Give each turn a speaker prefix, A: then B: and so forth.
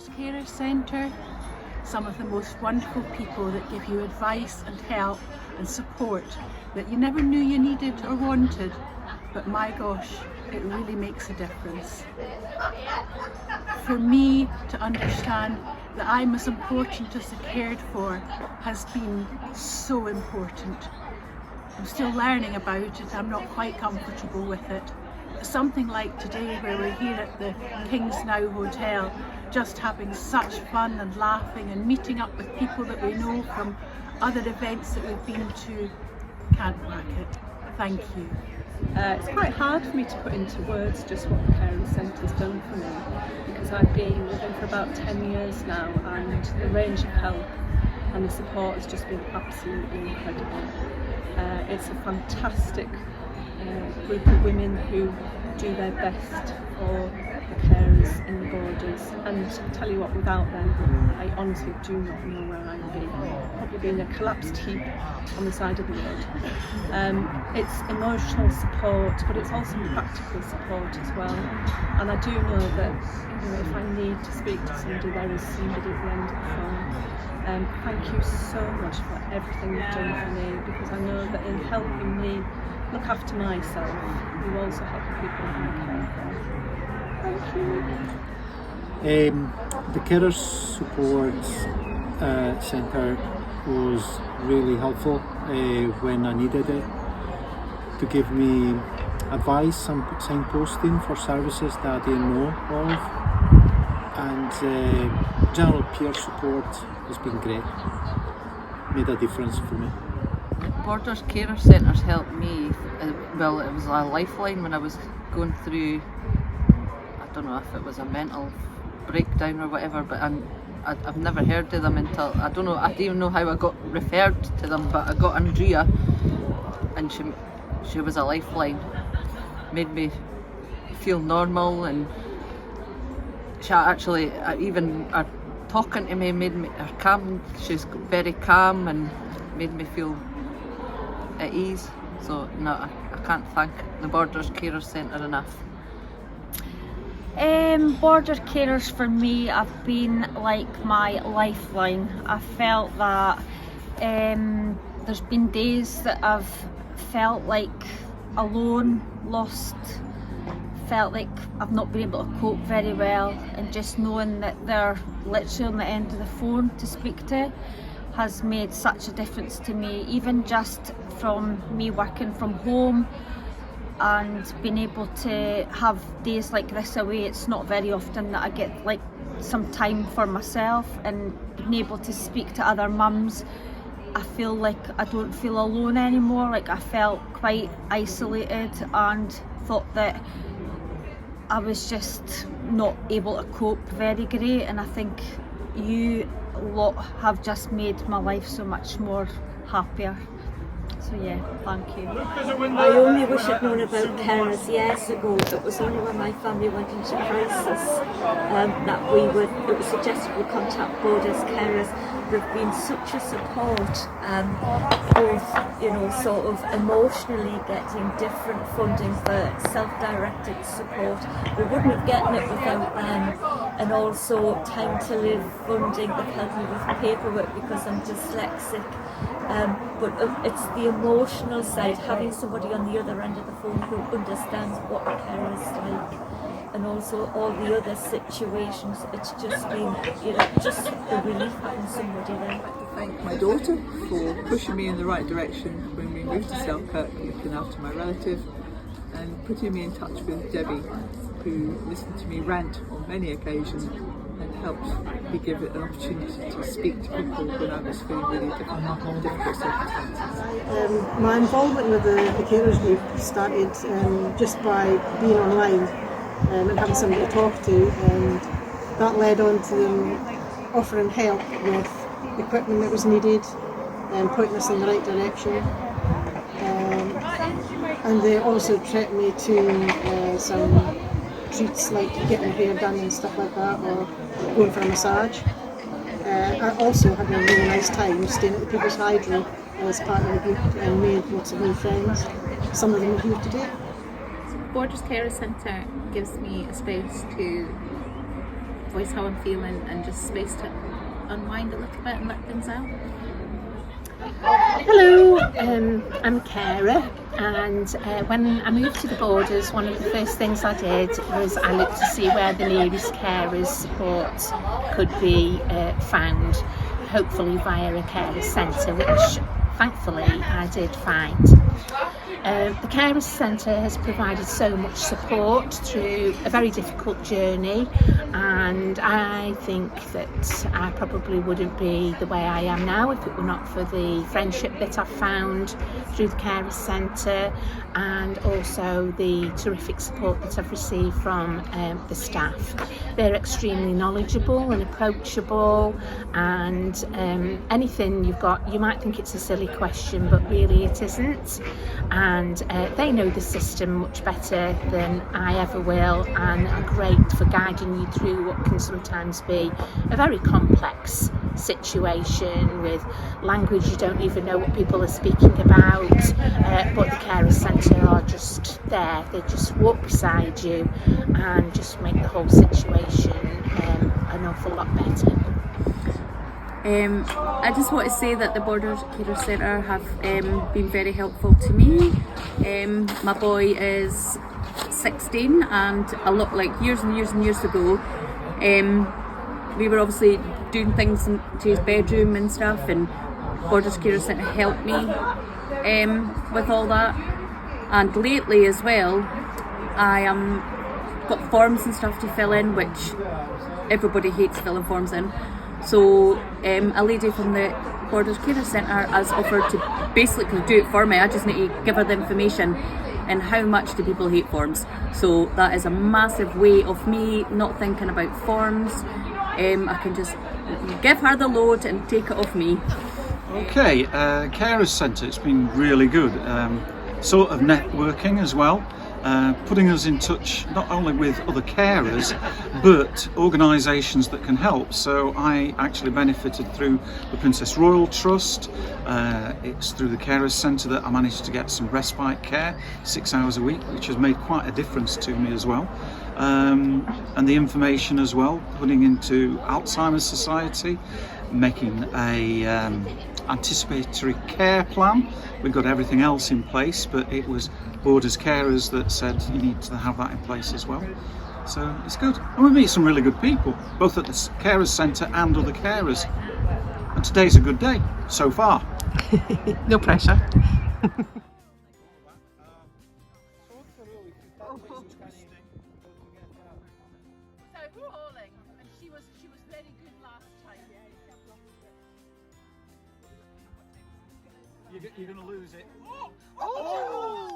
A: Borders Carer Centre, some of the most wonderful people that give you advice and help and support that you never knew you needed or wanted, but my gosh, it really makes a difference. For me to understand that I'm as important as the cared for has been so important. I'm still learning about it, I'm not quite comfortable with it. Something like today where we're here at the Kingsnow Hotel, just having such fun and laughing and meeting up with people that we know from other events that we've been to, can't whack it. Thank you.
B: It's quite hard for me to put into words just what the Caring Centre's done for me, because I've been with them for about 10 years now, and the range of help and the support has just been absolutely incredible. It's a fantastic group of women who do their best for the carers in the Borders, and I tell you what, without them I honestly do not know where I would be. Probably being a collapsed heap on the side of the road. It's emotional support, but it's also practical support as well, and I do know that if I need to speak to somebody, there is somebody at the end of the phone. Thank you so much for everything you've done for me, because I know that in helping me look after myself, you also help the people who I care for. Thank you.
C: The Carers Support Centre was really helpful when I needed it, to give me advice and signposting for services that I didn't know of, and general peer support has been great, made a difference for me.
D: Borders Carer Centres helped me, well, it was a lifeline when I was going through, I don't know if it was a mental breakdown or whatever, but I've never heard of them until, I don't even know how I got referred to them, but I got Andrea, and she was a lifeline, made me feel normal, and she actually, even talking to me made me calm. She's very calm and made me feel at ease. So no, I can't thank the Borders Carer Centre enough.
E: Border carers for me have been like my lifeline. I felt that there's been days that I've felt like alone, lost, felt like I've not been able to cope very well, and just knowing that they're literally on the end of the phone to speak to has made such a difference to me. Even just from me working from home and being able to have days like this away, it's not very often that I get like some time for myself, and being able to speak to other mums, I feel like I don't feel alone anymore. Like I felt quite isolated and thought that I was just not able to cope very great, and I think you lot have just made my life so much more happier. So yeah, thank you.
F: I only wish I'd known about carers years ago. It was only when my family went into crisis that it was suggested we contact Borders Carers. They've been such a support, both sort of emotionally getting different funding for self-directed support. We wouldn't have gotten it without them, and also Time to Live funding. They've helped me with paperwork because I'm dyslexic. But it's the emotional side, having somebody on the other end of the phone who understands what a carer is like, and also all the other situations. It's just been, just a relief having somebody there.
G: I'd like to thank my daughter for pushing me in the right direction when we moved to Selkirk, looking after my relative, and putting me in touch with Debbie, who listened to me rant on many occasions and helped me give it an opportunity to speak to people when I was feeling really difficult circumstances.
H: My involvement with the carers group started just by being online and having somebody to talk to, and that led on to them offering help with equipment that was needed and pointing us in the right direction. And they also treated me to some treats like getting hair done and stuff like that, or going for a massage. I also had a really nice time staying at the People's Hydro as part of the group and made lots of new friends. Some of them are here today.
I: Borders Carer Centre gives me a space to voice how I'm feeling and just space to unwind a little bit and let things out.
J: Hello, I'm Cara, and when I moved to the Borders, one of the first things I did was I looked to see where the nearest carers support could be found, hopefully via a carers centre, which thankfully I did find. The Carers Centre has provided so much support through a very difficult journey, and I think that I probably wouldn't be the way I am now if it were not for the friendship that I've found through the Carers Centre, and also the terrific support that I've received from the staff. They're extremely knowledgeable and approachable, and anything you've got, you might think it's a silly question, but really it isn't. And they know the system much better than I ever will, and are great for guiding you through what can sometimes be a very complex situation with language you don't even know what people are speaking about, but the Carers Centre are just there. They just walk beside you and just make the whole situation an awful lot better.
I: I just want to say that the Borders Carers Centre have been very helpful to me. My boy is 16, and a lot, like years and years and years ago, we were obviously doing things to his bedroom and stuff, and Borders Carers Centre helped me with all that. And lately as well, I got forms and stuff to fill in, which everybody hates filling forms in. So a lady from the Borders Carers Centre has offered to basically do it for me. I just need to give her the information and how much do people hate forms. So that is a massive way of me not thinking about forms. I can just give her the load and take it off me.
K: Okay, Carers Centre, it's been really good. Sort of networking as well. Putting us in touch not only with other carers but organisations that can help. So I actually benefited through the Princess Royal Trust. It's through the Carers Centre that I managed to get some respite care 6 hours a week, which has made quite a difference to me as well. And the information as well, putting into Alzheimer's Society, making a anticipatory care plan. We've got everything else in place, but it was Borders Carers that said you need to have that in place as well. So it's good. And we meet some really good people, both at the Carers Centre and other carers. And today's a good day, so far.
L: No pressure.
A: And she was very good last time.
K: You're going to lose it.
L: Oh!